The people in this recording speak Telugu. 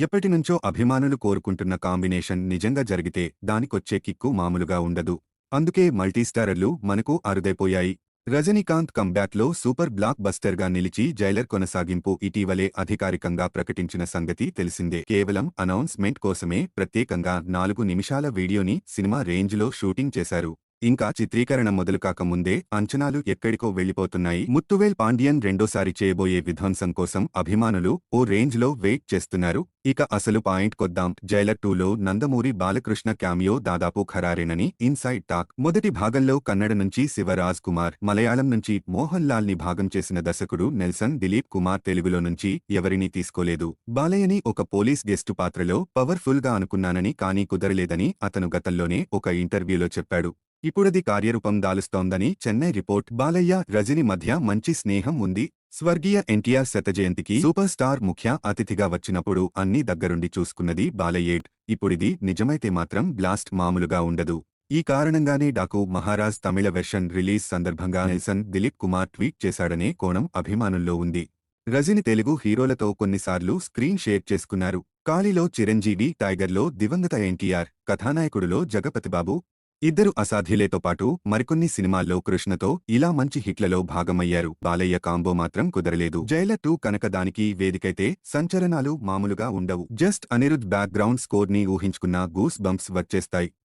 ఎప్పటినుంచో అభిమానులు కోరుకుంటున్న కాంబినేషన్ నిజంగా జరిగితే దానికొచ్చే కిక్కు మామూలుగా ఉండదు. అందుకే మల్టీస్టారర్లు మనకు అరుదైపోయాయి. రజనీకాంత్ కంబ్యాక్లో సూపర్ బ్లాక్ బస్టర్గా నిలిచి జైలర్ కొనసాగింపు ఇటీవలే అధికారికంగా ప్రకటించిన సంగతి తెలిసిందే. కేవలం అనౌన్స్మెంట్ కోసమే ప్రత్యేకంగా 4 నిమిషాల వీడియోని సినిమా రేంజ్లో షూటింగ్ చేశారు. ఇంకా చిత్రీకరణ మొదలుకాక ముందే అంచనాలు ఎక్కడికో వెళ్లిపోతున్నాయి. ముత్తువేల్ పాండియన్ రెండోసారి చేయబోయే విధ్వంసం కోసం అభిమానులు ఓ రేంజ్లో వెయిట్ చేస్తున్నారు. ఇక అసలు పాయింట్ కొద్దాం. జైలర్ 2లో నందమూరి బాలకృష్ణ క్యామియో దాదాపు ఖరారేనని ఇన్సైడ్ టాక్. మొదటి భాగంలో కన్నడ నుంచి శివరాజ్ కుమార్, మలయాళం నుంచి మోహన్ లాల్ ని భాగం చేసిన దర్శకుడు నెల్సన్ దిలీప్ కుమార్ తెలుగులో నుంచి ఎవరినీ తీసుకోలేదు. బాలయ్యని ఒక పోలీస్ గెస్టు పాత్రలో పవర్ఫుల్ గా అనుకున్నానని కానీ కుదరలేదని అతను గతంలోనే ఒక ఇంటర్వ్యూలో చెప్పాడు. ఇప్పుడది కార్యరూపం దాలుస్తోందని చెన్నై రిపోర్ట్. బాలయ్య, రజని మధ్య మంచి స్నేహం ఉంది. స్వర్గీయ ఎన్టీఆర్ శతజయంతికి సూపర్ స్టార్ ముఖ్య అతిథిగా వచ్చినప్పుడు అన్నీ దగ్గరుండి చూసుకున్నది బాలయ్యేట్. ఇప్పుడిది నిజమైతే మాత్రం బ్లాస్ట్ మామూలుగా ఉండదు. ఈ కారణంగానే డాకు మహారాజ్ తమిళ వెర్షన్ రిలీజ్ సందర్భంగా నెల్సన్ దిలీప్ కుమార్ ట్వీట్ చేశాడనే కోణం అభిమానుల్లో ఉంది. రజని తెలుగు హీరోలతో కొన్నిసార్లు స్క్రీన్ షేర్ చేసుకున్నారు. కాళీలో చిరంజీవి, టైగర్లో దివంగత ఎన్టీఆర్, కథానాయకుడులో జగపతిబాబు. ఇద్దరు అసాధ్యులేతో పాటు మరికొన్ని సినిమాల్లో కృష్ణతో ఇలా మంచి హిట్లలో భాగమయ్యారు. బాలయ్య కాంబో మాత్రం కుదరలేదు. జైలర్ 2 కనుక దానికి వేదికైతే సంచలనాలు మామూలుగా ఉండవు. Just Anirudh back ground score ని ఊహించుకున్నా గూస్ బంప్స్ వచ్చేస్తాయి.